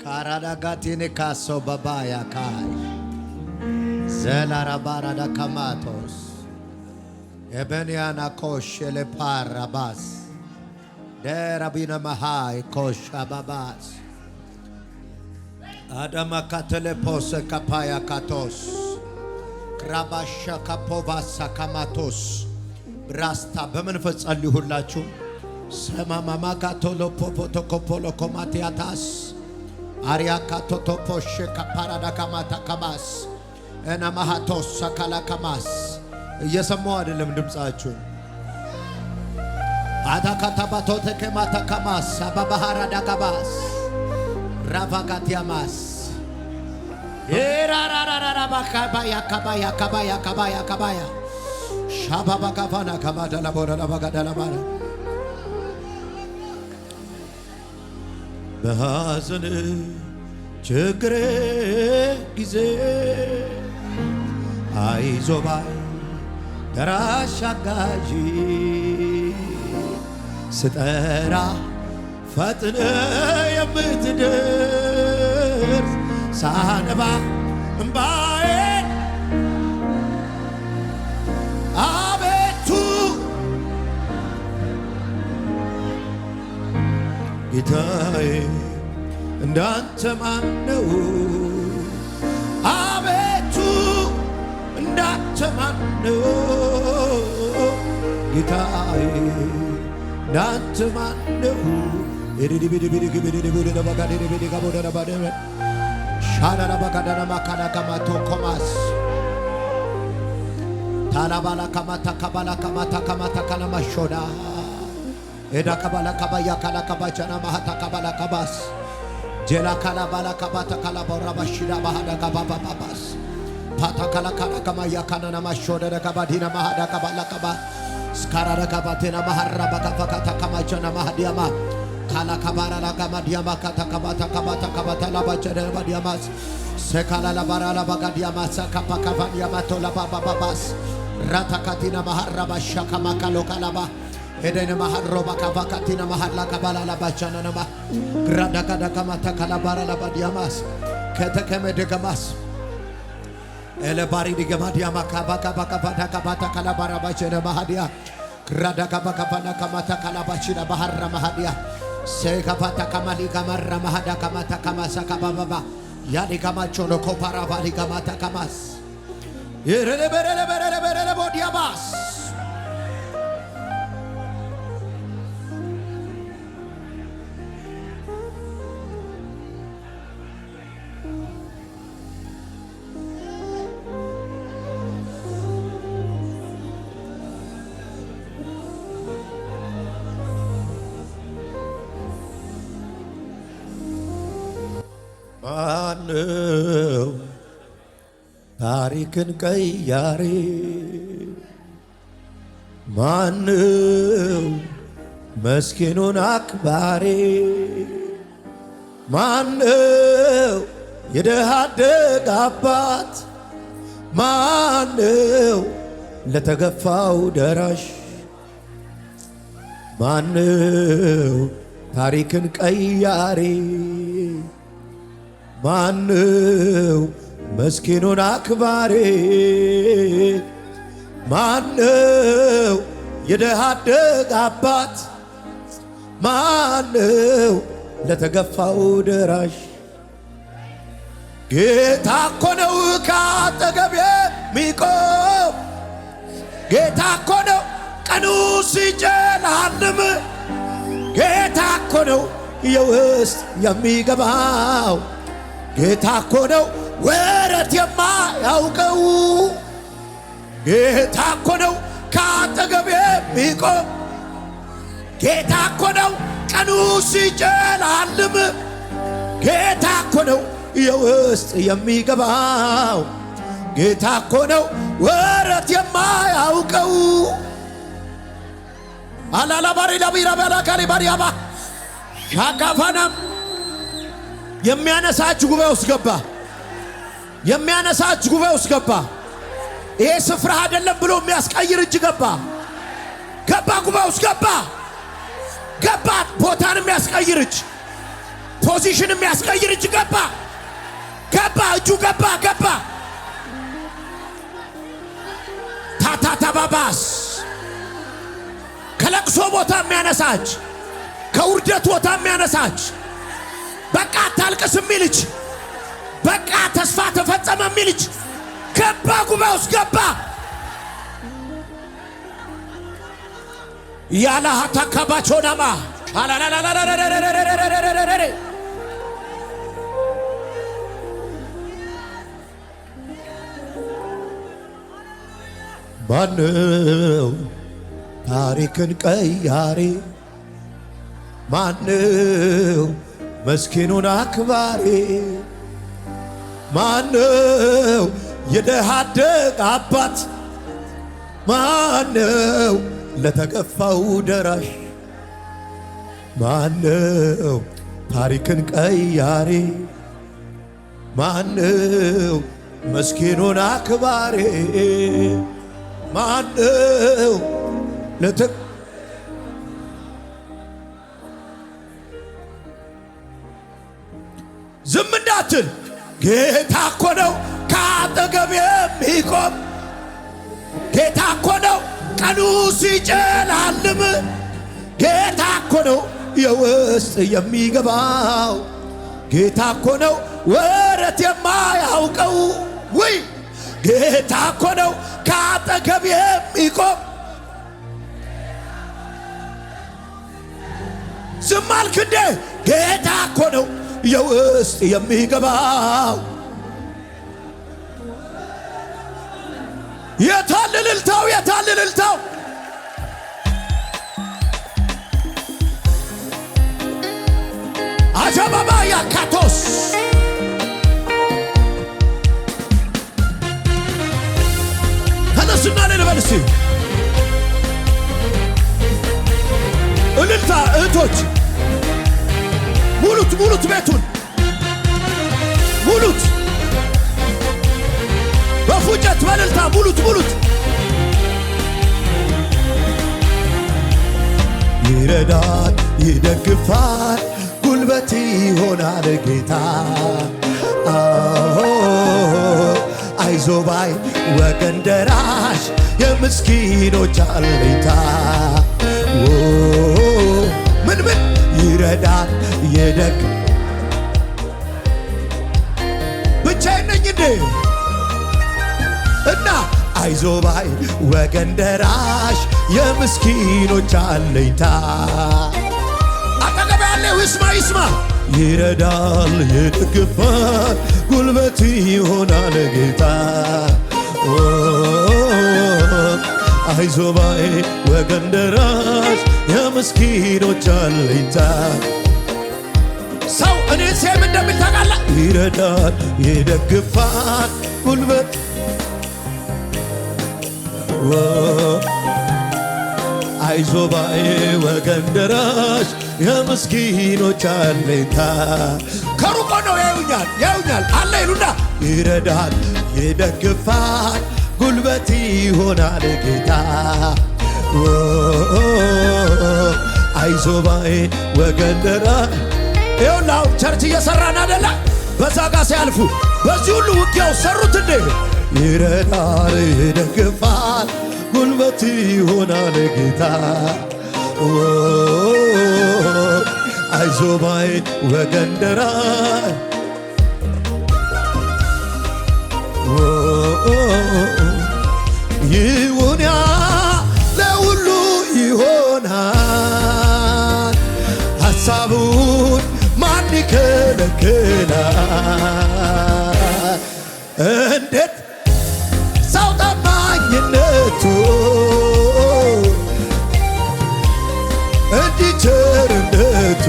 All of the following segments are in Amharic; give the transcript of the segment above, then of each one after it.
Karadagatine kaso babaya kai. Zelarabara kamatos. Ebeniana koshele parabas. Derabina mahai koshababas. Adama katele pose kapaya katos. Krabasha kapovasa kamatos. Brasta በመንፈስ ጸልዩላችሁ ሰማማማ ካቶሎ ፖፖቶ ኮፖሎ ኮማቲያታስ አሪያ ካቶቶ ፖሽ ካፓራዳ ካማታ ካማስ እና ማሃቶስ ሰካላ ካማስ እየሰማው አይደለም ድምጻችሁ አታካታባቶ ተከማታ ካማስ አባባሃራዳ ካባስ ራቫጋቲያማስ ኤራራራራ ባካባያ ካባያ ካባያ ካባያ ካባያ ሻባባ ካፋና ካባዳላ ቦራላ ባጋዳላ ባራ በሐዘን ችግሬ ጊዜ አይዞባይ ደራሽ አጋዢ ስጠራ ፈጥነ የምትደርስ ሳነባ እምባዬ አቤቱ ጌታዬ እንዳንተ ማን ነው? አቤቱ እንዳንተ ማን ነው? ጌታዬ እንዳንተ ማን ነው? ታላባላ ካማታ ካባላ ካማታ ካማታ ካላማሾዳ ኤዳ ካባላ ካባያ ካላ ካባቻና ማሃታ ካባላ ካባስ ጄላ ካላ ባላ ካባታ ካላ ቦራባሽዳ ማሃዳ ካባባባስ ፓታ ካላ ካላ ካማያ ካናና ማሾዳ ካባዲና ማሃዳ ካባላ ካባ ስካራራ ካባቴና ማሃራ ባካፋካታ ካማቻና ማሃዲያማ ካላ ካባራ ካማዲያማ ካታ ካባታ ካባታ ካባታ ላባቸደ ባዲያማስ ሰካላ ላባራ ላባጋዲያማ ሳካፓ ካፋዲያማ ቶላ ባባባስ ራታካቲና ማሃራ ባሻካ ማካሎ ካላባ ኤደነ ማሃሮ ባካፋካቲና ማሃላ ካባላ ላባቻና ነማ ግራዳካዳ ካማታ ካላባራ ላባዲያማስ ከተከመ ደገማስ ኤለባሪ ዲገማዲያማ ካባካ ባካፋታ ካባታ ካላባራ ባቸነ ማሃዲያ ግራዳካ ባካፋና ካማታ ካላባቺና ማሃራ ማሃዲያ ሰካፋታ ካማሊ ካማራ ማሃዳ ካማታ ካማሳ ካባባባ ያዲ ካማቾ ነው ኮፓራ ባሊ ካማታ ካማስ የረለበረለበረለበረለ ቦዲያባስ ማነው ታሪክን ቀያሪ? ማነው መስኪኑን አክባሪ? ማነው የደሃ አደግ አባት? ማነው ለተገፋው ደራሽ? ማነው ታሪክን ቀያሪ? ማነው መስኪኑን አክባሪ? ማነው የደሃ አደግ አባት? ማነው ለተገፋው ደራሽ? ጌታ እኮ ነው ካጠገቤ የሚቆም። ጌታ እኮ ነው ቀኑ ሲጨልም። ጌታ እኮ ነው የውስጥ የሚገባው። ጌታ እኮ ነው ወረት የማያውቀው። ጌታ እኮ ነው ካጠገቤ የሚቆም። ጌታ እኮ ነው ቀኑ ሲጨልም። ጌታ እኮ ነው የውስጥ የሚገባው። ጌታ እኮ ነው ወረት የማያውቀው። አላላባሪ ለቢራ በላካሪ ባሪያባ ሻካፋናም የሚያነሳችሁ ጉባኤ ውስጥ ገባ። የሚያነሳችሁ ጉባኤ ውስጥ ገባ። ይሄ ስፍራ አይደለም ብሎ የሚያስቀይር እጅ ገባ። ገባ ጉባኤ ውስጥ ገባ። ገባ ቦታን የሚያስቀይር እጅ፣ ፖዚሽን የሚያስቀይር እጅ ገባ ገባ እጁ ገባ ገባ ታታታባባስ ከለቅሶ ቦታ የሚያነሳች ከውርደት ቦታ የሚያነሳች በቃ አታልቅስ የሚልች በቃ ተስፋ ተፈጸመ የሚልች ገባ ጉባኤ ውስጥ ገባ ያላ ሀታካባቾናማ ማነው ታሪክን ቀያሪ ማነው መስኪኑን አክባሪ ማነው የደሃ አደግ አባት ማነው ለተገፋው ደራሽ ማነው ታሪክን ቀያሪ ማነው መስኪኑን አክባሪ ማነው ዝም እንዳትል ጌታ እኮ ነው ከአጠገብ የሚቆም ጌታ እኮ ነው ቀኑ ሲጨላልም ጌታ እኮ ነው የውስጥ የሚገባው ጌታ እኮ ነው ወረት የማያውቀው ወይ ጌታ እኮ ነው ከአጠገብ የሚቆም ዝም አልክ እንዴ ጌታ እኮ ነው የውስጥ የሚገባው የታልልልታው የታልልልታው አጀባባ ያካቶስ ተነሱና ልበልስ እልልታ እህቶች ሙሉት ሙሉት ቤቱን ሙሉት በፉጨት በእልልታ ሙሉት ሙሉት ይረዳል ይደግፋል ጉልበት ይሆናል ጌታ አይዞባይ ወገን ደራሽ የምስኪኖች አለኝታ ምን ይረዳል ይደግ ብቻዬን ነኝ እንዴ እና አይዞባይ ወገን ደራሽ የምስኪኖች አለኝታ አጠገብ ያለው ይስማ ይስማ ይረዳል ይደግፋል ጉልበት ይሆናል ጌታ አይዞባይ ወገን ደራሽ የምስኪኖች አለኝታ ሰው እኔ ሴም እንደሚል ታውቃለህ ይረዳል ይደግፋል ጉልበት አይዞባይ ወገን ደራሽ የምስኪኖች አለኝታ ከሩቅ ነው ያዩኛል አለ ይሉና ይረዳል ይደግፋል ጉልበት ይሆናል ጌታ አይዞባይ ወገን ደራሽ ይኸውላው ቸርች እየሰራን አይደለ በዛ ጋር ሲያልፉ በዚህ ሁሉ ውጊያው ሰሩት እንዴ ይረዳል ይደግፋል ጉልበት ይሆናል ጌታ አይዞባይ ወገን ደራሽ ይሁን ለሁሉ ይሆናል ሐሳቡን ማን ይከለክላል እንዴት ሰው ታማኝነቱ እንዲህ ቸርነቱ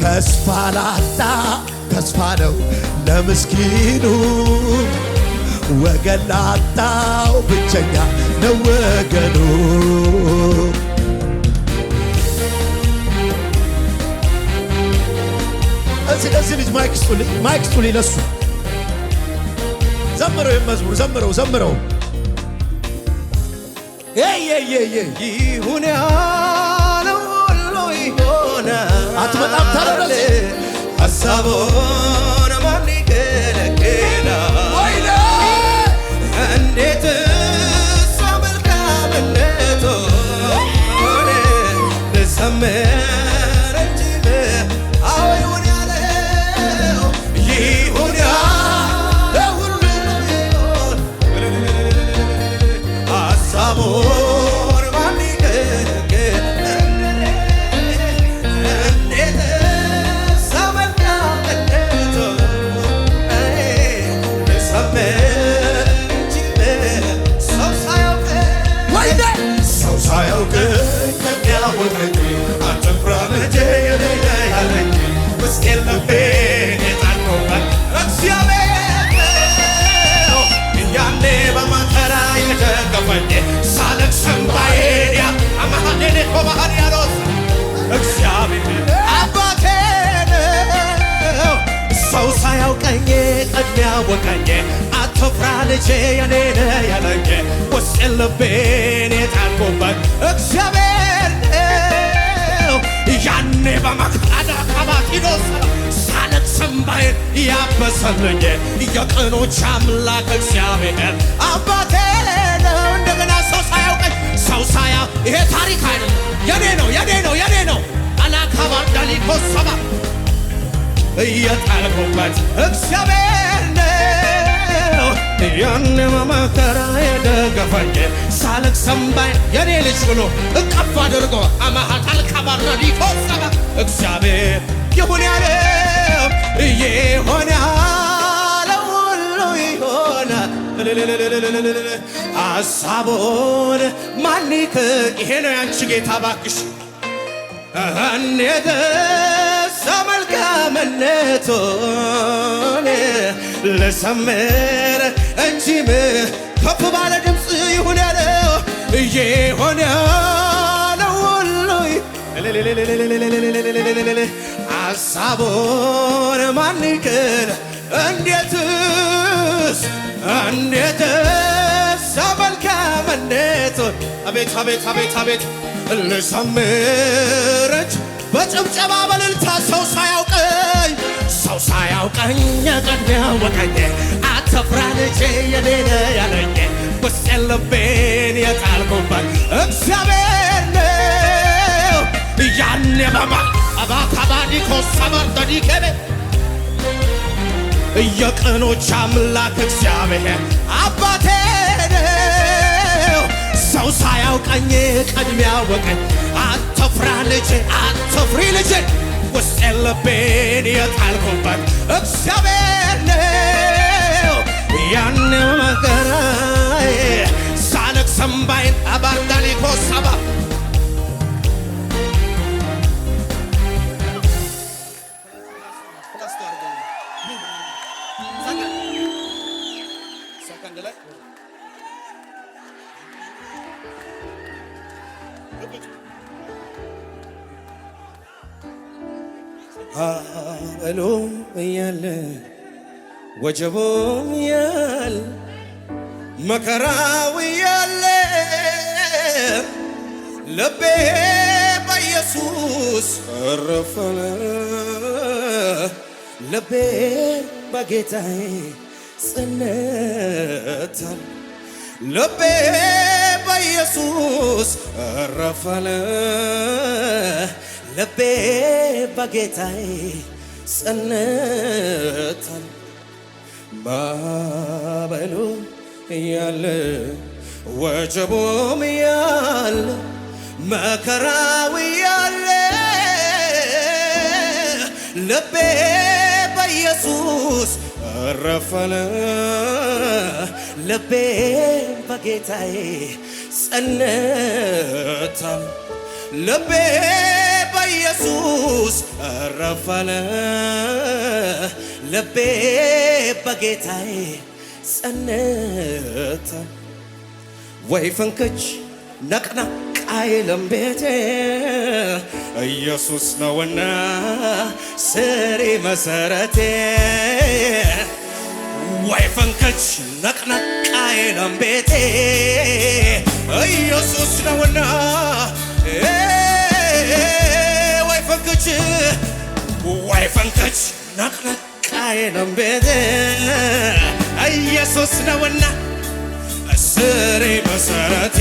ተስፋ ላጣ ተስፋ ነው ለምስኪኑ ወገን ላጣው ብቸኛ ነው ወገኑ እዚህ ልጅ ማይክ ስጡልኝ ለሱ ዘምረው የመዝሙር ዘምረው ይሁን ያለው ሁሉ ይሆናል አትመጣም ተረረስ ሐሳቡን ማን ይከለክላል? ወይኔ እንዴት እሷ መልካምነቱን ልዘምር እንጂ አዎ ይሁን ያለው ይሁን ያለው ሁሉ ይሁን ሐሳቡን ማን ይከለክላል? እንዴት እሷ መልካምነቱን ልዘምር እንጂ ሰው ሳያውቅ ሰው ሳያውቅ ከሚያወቀኝ አትፍራ ልጄ የኔ ነህ ያለኝ ውስጤን ልቤን የጣልኩበት እግዚአብሔር ነው። ያኔ በመከራ የደገፈኝ ሳለቅስ እንባዬን አማሃኔ ኮባሃን ያሎስ እግዚአብሔር አባቴ ነው። ሰው ሳያውቀኝ ቀድሞ ያወቀኝ አትፍራ ልጄ የኔ ነህ ያለኝ ውስጤን ልቤን የጣልኩበት እግዚአብሔር ነው። ያኔ በመከራ ከባቲኖስ ሳለቅስ እንባዬን ያበሰልኝ የቅኖች አምላክ እግዚአብሔር አባቴ ነው። እንደገና ሰው ሳያውቀኝ ሰው ይሄ ታሪክ አይደለም የኔ ነው የኔ ነው የኔ ነው አላካባዳሊኮስ ሰባ እየጣልኩበት እግዚአብሔር ነው። ያኔ በመከራ የደገፈኝ ሳለቅስ እንባዬን የኔ ልጅ ብሎ እቅፍ አድርጎ አማሃታል ካባራዲኮስ ሰባ እግዚአብሔር ይሁን ያለው ይሆን ያለው ሁሉ ይሆናል። ሐሳቡን ማን ይሄ ነው ያንቺ ጌታ ባክሽ እንዴት መልካምነቱን ልዘምር እንጂ ከፍ ባለ ድምፅ ይሁን ያለው ይሆን ያለው ሁሉ ሐሳቡን ማን ይክል እንዴትስ መልካምነቱን አቤት አቤት አቤት አቤት ልዘምር እንጂ በጭብጨባ በእልልታ ሰው ሳያውቀኝ ቀድሞ ያወቀኝ አትፍራ ልጄ የኔ ነህ ያለኝ ውስጤን ልቤን የጣልኩበት እግዚአብሔር ነው። ያኔ በመከራ ሰበርደዲኬቤ የቅኖች አምላክ እግዚአብሔር አባቴ ነው። ሰው ሳያውቀኝ ቀድሞ ያወቀኝ አትፍራ ልጄ አትፍሪ ልጄ ውስጤን ልቤን የጣልኩበት እግዚአብሔር ነው። ያኔ በመከራ ሳለቅስ እንባዬን አባርዳሊኮስ ሰባ አበሎ እያለ ወጀቦም እያለ መከራው እያለ ልቤ በኢየሱስ አረፈለ። ልቤ በጌታዬ ጸንቷል። ልቤ በኢየሱስ አረፈለ። ልቤ በጌታዬ ጸንቷል። ማዕበሉ እያለ ወጀቡም እያለ መከራው እያለ ልቤ በኢየሱስ አረፈለ። ልቤ በጌታዬ ጸንቷል። ልቤ በኢየሱስ አረፈለ። ልቤ በጌታዬ ጸንቷል። ወይ ፍንክች ነቅነቅ አይልም ቤቴ ኢየሱስ ነውና ስሬ መሰረቴ። ወይ ፍንክች ነቅነቅ አይልም ቤቴ ኢየሱስ ነውና ወይ ፍንክች ፈንከች ወይ ፈንከች ነቅነቃዬ ነው ቤቴ ኢየሱስ ነውና ስሬ መሰረቴ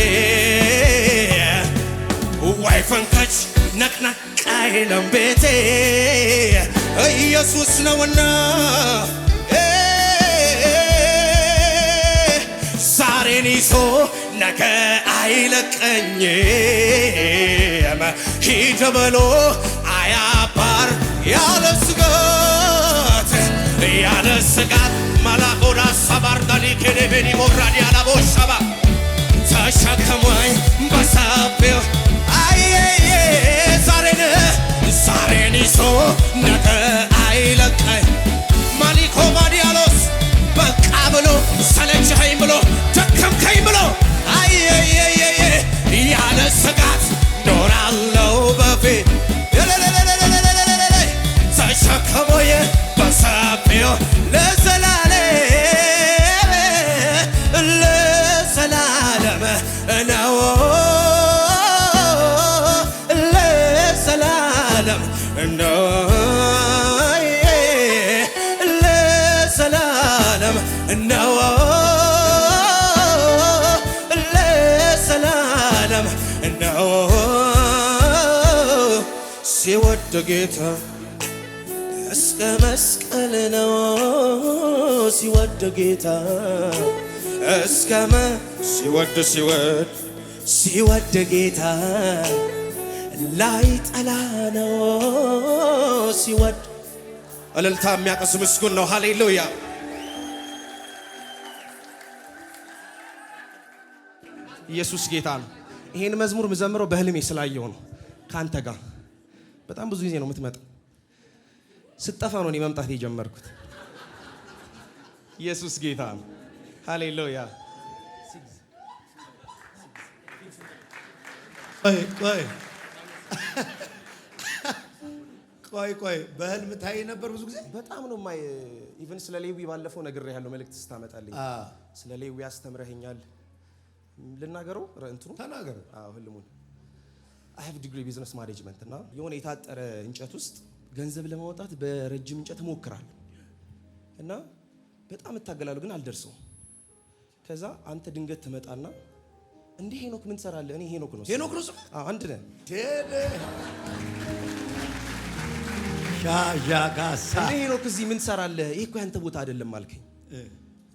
ወይ ፈንከች ነቅነቃዬ ነው ቤቴ ኢየሱስ ነውና ዛሬን ይዞ ነገ አይለቀኝም ሂድ ብሎ አያባር ያለ ስጋት መላቆዳ ሰባር ዳሊኬኔ ቤኒ ሞራዲ አላቦሻባ ተሸከሟኝ በሳቤው አየየ ዛሬን ይዞ ነገ አይለቀኝ ማሊኮ ማዲያሎስ በቃ ብሎ ሰለቸኸኝ ብሎ ደከምከኝ ብሎ አየየየ ያለ ስጋት ኖራለው በፊት ተሸከሞኝ በሳቤው ለዘላለም ነው ለዘላለም ነው ለዘላለም ነው ለዘላለም ነው ሲወድ ጌታ እስከ መስቀል ነው ሲወድ ጌታ ሲወድ ጌታ ላይ ጠላ ነው ሲወድ እልልታ የሚያቀስ ምስጉን ነው። ሃሌሉያ ኢየሱስ ጌታ ነው። ይሄን መዝሙር ምዘምረው በህልሜ ስላየው ነው። ካንተ ጋር በጣም ብዙ ጊዜ ነው የምትመጣው። ስጠፋ ነው እኔ መምጣት የጀመርኩት። ኢየሱስ ጌታ ነው። ሃሌሉያ ቆይ በህልም ታይ ነበር ብዙ ጊዜ በጣም ነው ማይ ኢቭን ስለ ሌዊ ባለፈው ነግሬሃለሁ። መልእክት ስታመጣልኝ ስለ ሌዊ አስተምረኸኛል። ልናገረው እንትኑ ተናገር። ህልሙን I have degree business management እና የሆነ የታጠረ እንጨት ውስጥ ገንዘብ ለማውጣት በረጅም እንጨት ሞክራለሁ እና በጣም እታገላለሁ ግን አልደርሰውም። ከዛ አንተ ድንገት ትመጣና እንዴ ሄኖክ ምን ትሰራለህ? እኔ ሄኖክ ነው አንድ ነን ሻጃጋሳ እንዴ ሄኖክ እዚህ ምን ትሰራለህ? ይሄ እኮ ያንተ ቦታ አይደለም አልከኝ።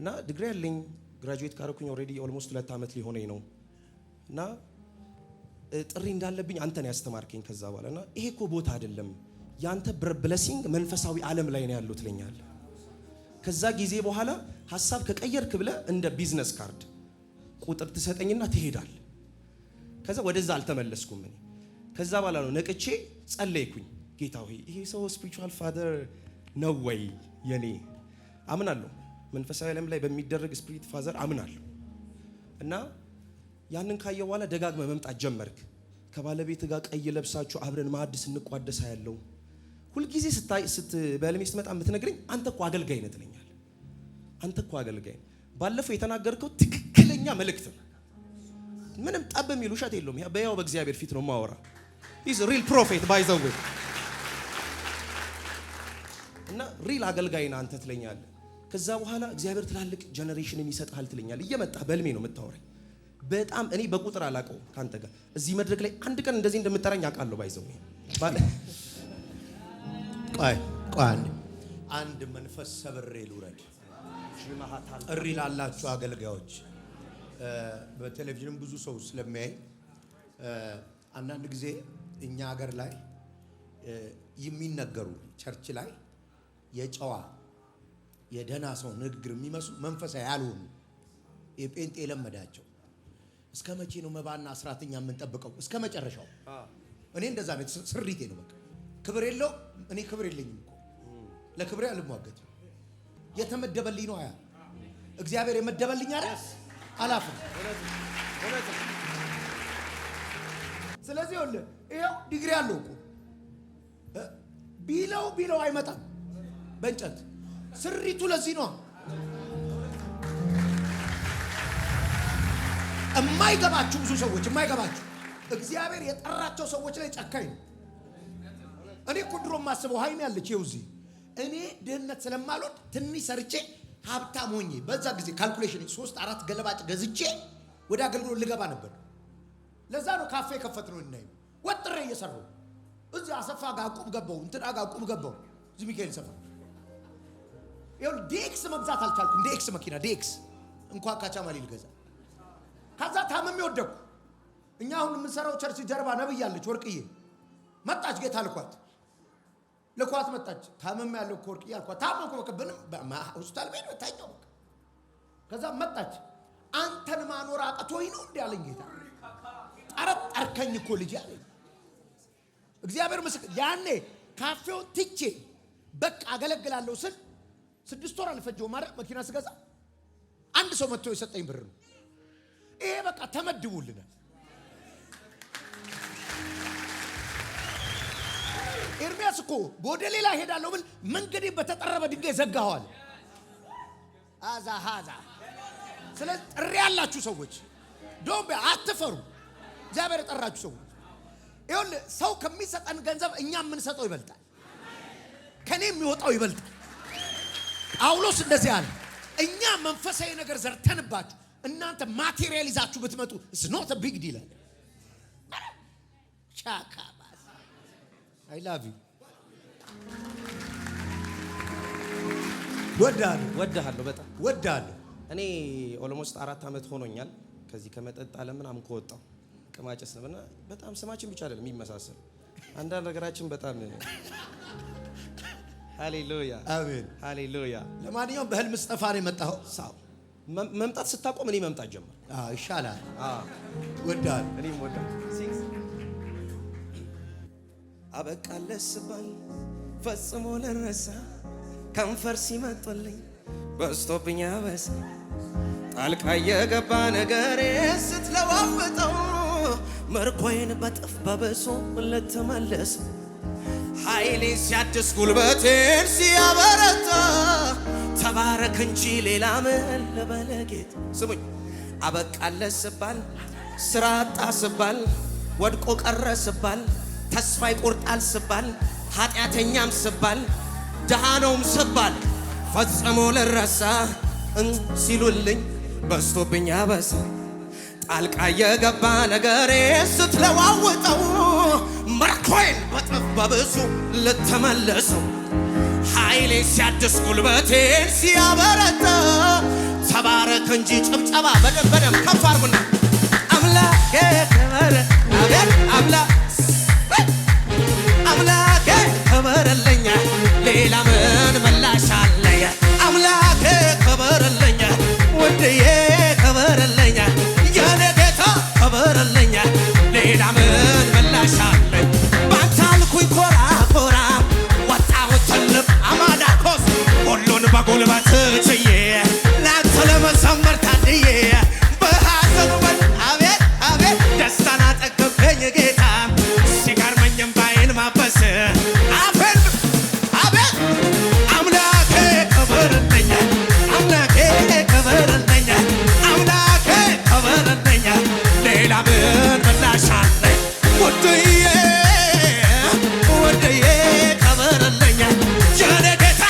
እና ዲግሪ ያለኝ ግራጁዌት ካረኩኝ ኦልሬዲ ኦልሞስት 2 ዓመት ሊሆነኝ ነው እና ጥሪ እንዳለብኝ አንተን ያስተማርከኝ ከዛ በኋላና ይሄ እኮ ቦታ አይደለም ያንተ ብለሲንግ መንፈሳዊ ዓለም ላይ ነው ያለው ትለኛለህ። ከዛ ጊዜ በኋላ ሐሳብ ከቀየርክ ብለ እንደ ቢዝነስ ካርድ ቁጥር ትሰጠኝና ትሄዳለህ። ከዛ ወደዛ አልተመለስኩም እኔ። ከዛ በኋላ ነው ነቅቼ ጸለይኩኝ። ጌታ ሆይ ይሄ ሰው ስፒሪቹዋል ፋዘር ነው ወይ? የኔ አምናለሁ መንፈሳዊ ዓለም ላይ በሚደረግ ስፒሪት ፋዘር አምናለሁ። እና ያንን ካየው በኋላ ደጋግመ መምጣት ጀመርክ። ከባለቤት ጋር ቀይ ለብሳችሁ አብረን ማዕድ ስንቋደሳ ያለው ሁልጊዜ በህልሜ ስትመጣ የምትነግረኝ አንተ እኮ አገልጋይ ነህ ትለኛለህ። አንተ እኮ አገልጋይ ባለፈው የተናገርከው ትክክለኛ መልእክት ነው። ምንም ጠብ የሚል ውሸት የለውም። በያው በእግዚአብሔር ፊት ነው ማወራ። ኢዝ ሪል ፕሮፌት ባይ ዘ ዌይ እና ሪል አገልጋይ ነህ አንተ ትለኛለህ። ከዛ በኋላ እግዚአብሔር ትላልቅ ጀነሬሽንን ይሰጣል ትለኛለህ። እየመጣ በህልሜ ነው የምታወራኝ። በጣም እኔ በቁጥር አላውቀውም ካንተ ጋር እዚህ መድረክ ላይ አንድ ቀን እንደዚህ እንደምትጠራኝ አውቃለሁ። ባይ ዘ ዌይ ቆይ አንድ መንፈስ ሰብሬ ልውረድ። ጥሪ ላላችሁ አገልጋዮች በቴሌቪዥን ብዙ ሰው ስለሚያይ አንዳንድ ጊዜ እኛ ሀገር ላይ የሚነገሩ ቸርች ላይ የጨዋ የደና ሰው ንግግር የሚመስሉ መንፈሳዊ ያልሆኑ የጴንጤ ለመዳቸው እስከ መቼ ነው መባና አስራተኛ የምንጠብቀው? እስከ መጨረሻው። እኔ እንደዛ ነው ስሪቴ ነው። በቃ ክብር የለው። እኔ ክብር የለኝም እኮ ለክብሬ አልሟገትም። የተመደበልኝ ነው። እግዚአብሔር የመደበልኝ አይደል? አላፍም። ስለዚህ ይኸው ዲግሪ አለው እኮ ቢለው አይመጣም በእንጨት ስሪቱ። ለዚህ ነው የማይገባችሁ ብዙ ሰዎች የማይገባችሁ እግዚአብሔር የጠራቸው ሰዎች ላይ ጨካኝ ነው። እኔ እኮ ድሮ ማስበው ሃይሚ ያለች ይውዚ እኔ ድህነት ስለማልወድ ትንሽ ሰርቼ ሀብታም ሆኜ በዛ ጊዜ ካልኩሌሽን 3-4 ገለባጭ ገዝቼ ወደ አገልግሎት ልገባ ነበር። ለዛ ነው ካፌ ከፈትነው እናይ ወጥሬ እየሰራው እዚህ አሰፋ ጋር ቁብ ገባው እንትና ጋር ቁብ ገባው እዚህ ሚካኤል ሰፈር ይሁን ዲኤክስ መግዛት አልቻልኩም። ዲኤክስ መኪና ዲኤክስ እንኳን ካቻማሊ ልገዛ ከዛ ታመም ይወደኩ። እኛ አሁን የምንሰራው ቸርች ጀርባ ነብይ ያለች ወርቅዬ መጣች። ጌታ ልኳት መጣች። ታመም ያለው ወርቅዬ አልኳት ታመምኩ በቃ ሆስፒታል ቤት ታይቀው በቃ ከዛ መጣች። አንተን ማኖር አቅቶኝ ነው እንዴ አለኝ ጌታ። ጠረጠርከኝ እኮ ልጅ አለኝ። እግዚአብሔር ምስክር ያኔ ካፌውን ትቼ በቃ አገለግላለሁ ስል 6 ወር አልፈጀው ማለት መኪና ስገዛ አንድ ሰው መጥቶ የሰጠኝ ብር ነው። ይሄ በቃ ተመድቡልናል። ኤርሚያስ እኮ ወደ ሌላ ሄዳለሁ ብል መንገዴ በተጠረበ ድንጋይ ዘጋዋል። አዛ ስለዚህ ጥሪ ያላችሁ ሰዎች ዶምቤ አትፈሩ። እግዚአብሔር የጠራችሁ ሰዎች ይሁን ሰው ከሚሰጠን ገንዘብ እኛ የምንሰጠው ይበልጣል። ከኔ የሚወጣው ይበልጣል። ጳውሎስ እንደዚህ አለ። እኛ መንፈሳዊ ነገር ዘርተንባችሁ እናንተ ማቴሪያል ይዛችሁ ብትመጡ it's not a big deal። ቻካባስ I love you ወዳለሁ በጣም ወዳለሁ። እኔ ኦልሞስት 4 አመት ሆኖኛል ከዚህ ከመጠጥ ዓለም ምናምን ከወጣው ቅማጨስ ነውና በጣም ስማችን ብቻ አይደለም የሚመሳሰል አንዳንድ ነገራችን በጣም ሃሌሉያ አሜን ሃሌሉያ። ለማንኛውም በህልም ስጠፋ ነው የመጣው። ሳው መምጣት ስታቆም እኔ መምጣት ጀመር። ይሻላል። ወዳለሁ እኔም ወዳለሁ። አበቃለስ ባል ፈጽሞ ለረሳ ከንፈር ሲመጥልኝ በስቶብኛ በስ ጣልቃ የገባ ነገሬ ስትለዋወጠው መርኮዬን በጥፍ በብሶ ለተመለሰ ኃይሌ ሲያድስ ጉልበቴን ሲያበረታ ተባረክ እንጂ ሌላ ምን ልበል ጌታ። ስሙኝ አበቃለስ ባል ስራ አጣ ስባል ወድቆ ቀረ ስባል ተስፋ ይቆርጣል ስባል ኃጢአተኛም ስባል ደሃ ነውም ስባል ፈጽሞ ልረሳ ሲሉልኝ በስቶብኝ አበሳ ጣልቃ የገባ ነገሬ ስትለዋውጠው መርኮዬን በጥፍ በብዙ ልተመለሰው ኃይሌ ሲያድስ ጉልበቴን ሲያበረታ ተባረክ እንጂ ጭብጨባ በደንብ ከፍ አድርጉና አምላኬ ክበር አቤት አምላኬ ክበርልኝ ሌላ ምን ምላሽ አለኝ? አምላኬ ክበርልኝ ውድዬ ክበርልኝ የኔ ጌታ ክበርልኝ ሌላ ምን ምላሽ አለኝ? ባንተ አልኩኝ ኮራ ኮራ ወጣሁት ትልቅ አማዳኮስ ሁሉን በጉልበት ችዬ ላንተ ለመዘመር ታድዬ በሐዘኑ አቤት ደስታን አጠገብከኝ ጌታ ሲገርመኝም ባይን ማበስ አፌን አቤት አምላኬ ክበርልኝ አምላኬ ክበርልኝ አምላኬ ክበርልኝ ሌላ ምን ምላሽ አለኝ? ውድዬ ክበርልኝ የኔ ጌታ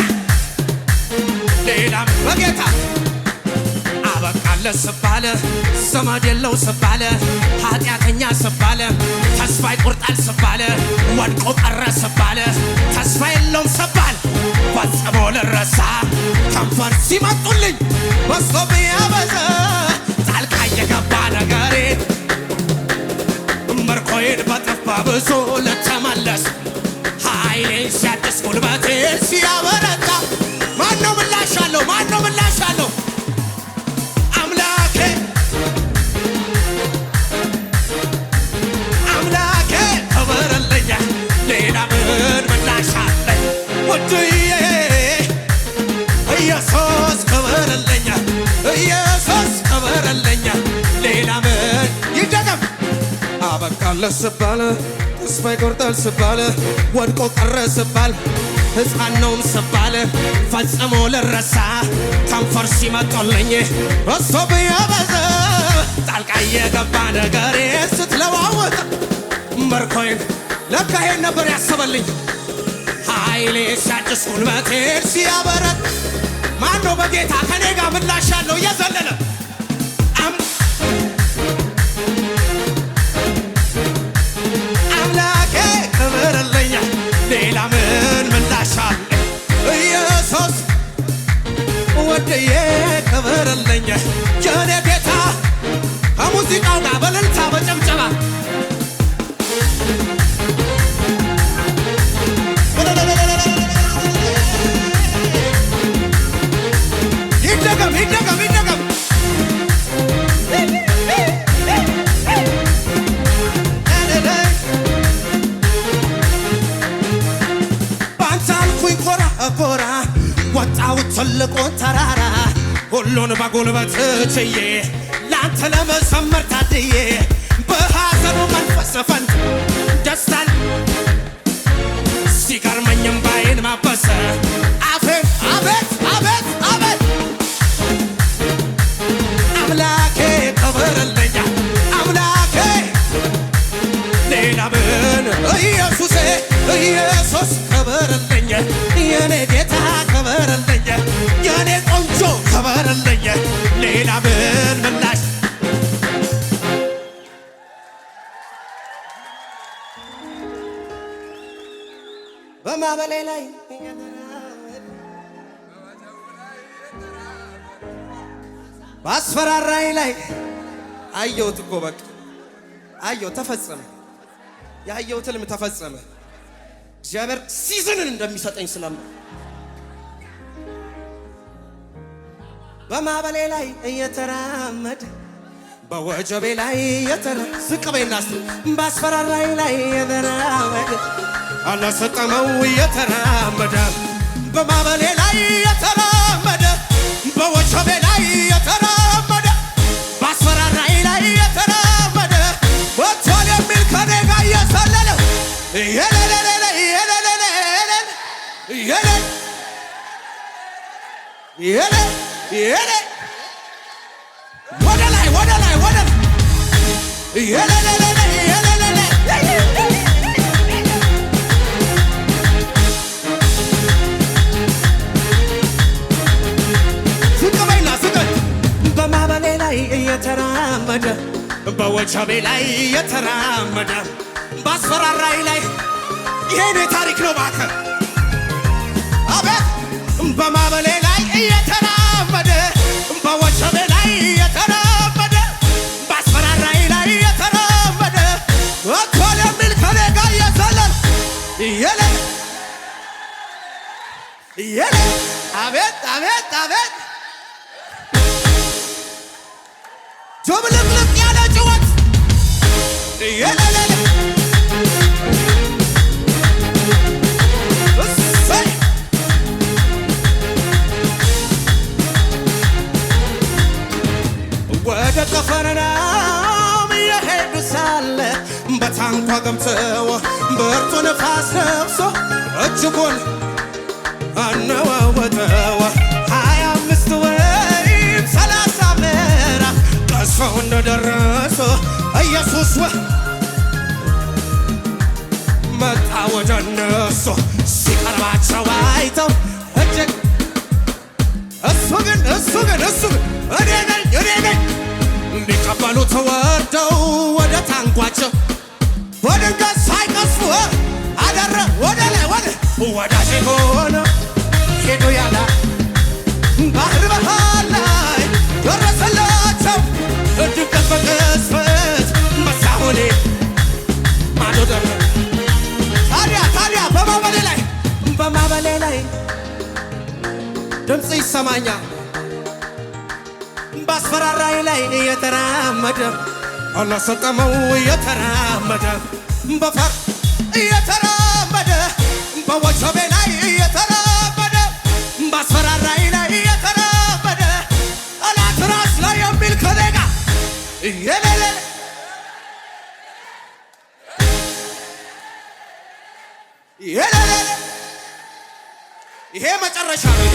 ሌላ በጌታ አበቃለስ ስባለ ዘመድ የለው ስባለ ኃጢአተኛ ስባለ ተስፋ ይቆርጣል ስባለ ወድቆ ቀረ ስባለ ተስፋ የለውም ስባል ፈጽሞ ልረሳ ከንፈር ሲመጡልኝ በስቶብኝ አበዛ ጣልቃ የገባ ነገሬ መርኮዬን በጥፍ በብዙ ልተመለስ ኃይሌን ሲያድስ ጉልበቴን ሲያበረታ ማነው ምላሽ አለው? አምላኬ ክበርልኝ ሌላ ምን ምላሽ አለኝ? ውድዬ ኢየሱስ ክበርልኝ ሌላ ምን ይደገም? አበቃለስ ስባል ተስፋ ይቆርጣል ስባል ወድቆ ቀረ ስባል ሕፃን ነውም ስባል ፈጽሞ ልረሳ ከንፈር ሲመጡልኝ በስቶብኝ አበዛ ጣልቃ የገባ ነገሬ ስትለዋወጥ መርኮዬን ለካ ይሄን ነበር ያሰበልኝ ኃይሌ ሲያድስ ጉልበቴን ሲያበረታ ማነው በጌታ ከኔ ጋር ምላሽ ያለው እየዘለለ አምላኬ ክብርልኝ ሌላ ምን ምላሽ አለ ኢየሱስ ወድዬ ክብርልኝ የኔ ጌታ ከሙዚቃው ጋር በእልልታ በጭብጨባ ይደገም ይደገም ይደገም ባንተ አልኩኝ ኮራ ኮራ ወጣው ትልቁን ተራራ ሁሉን በጉልበት ችዬ ላንተ ለመዘመር ታድዬ በሐዘኑ መንፈስ ፈንት ደስታን ሲገርመኝም ባይን ማበሰ አፌን አቤት አቤት አቤት አምላኬ ክብርልኝ አምላኬ ሌላ ምን ኢየሱሴ ኢየሱስ ክብርልኝ የኔ ጌታ ክብርልኝ የኔ ቆንጆ ክብርልኝ ሌላ ምን ምላሽ በማዕበሌ ላይ ባስፈራራኝ ላይ አየሁት እኮ በቃ አየሁ ተፈጸመ ያየሁት ሕልም ተፈጸመ እግዚአብሔር ሲዝንን እንደሚሰጠኝ ስላም በማዕበሌ ላይ እየተራመደ በወጀቤ ላይ ዝቅ በይና ባስፈራራኝ ላይ እየተራመደ አላሰጠመው እየተራመደ በማዕበሌ ላይ እየተራመደ በወጀቤ ላይ እየተራመደ ባስፈራራኝ ላይ እየተራመደ ወጥቷል የሚል ከኔ ጋር እየሰለለ ወደ ላይ ወደ ላይ ወደ በማዕበሌ ላይ እየተራመደ በወጀቤ ላይ እየተራመደ ባስፈራራኝ ላይ ይሄኔ ታሪክ ነው እባክህ አቤት በማዕበሌ ላይ እየተራመደ በወጀቤ ላይ እየተራመደ ባስፈራራኝ ላይ እየተራመደ ወጥቷል የሚል ከኔ ጋር እየዘለለ የለ አቤት አቤት አቤት ጆብልቅልቅ ያለ ጭወት የለለለ ወደ ቅፍርናሆም እየሄዱ ሳለ በታንኳ ገብተው ብርቱ ነፋስ ነፍሶ እጅጉን አነዋወጠው 25 ወይም 30 ምዕራፍ ቀዝፈው እንደደረሱ ኢየሱስ መጣ ወደ እነሱ ሲቀርባቸው አይተው እጅግ እሱ ግን እኔ ነኝ እንዲቀበሉት ወርደው ወደ ታንኳቸው በድንገት ሳይቀስፉ አደረ ወደ ላይ ወዳጄ ሆነ ሄዱ ያላ ባህር መሃል ላይ ደረሰላቸው ድንገት በቅጽበት መሳሆኔ ማዶ ደረ ታዲያ በማዕበሌ ላይ ድምፅ ይሰማኛል ባስፈራራኝ ላይ እየተራመደ አላሰጠመው እየተራመደ በፈር እየተራመደ በወጀቤ ላይ እየተራመደ ባስፈራራኝ ላይ እየተራመደ ጠላት ራስ ላይ የሚል ከኔ ጋር የሌለ ይሄ መጨረሻ ነው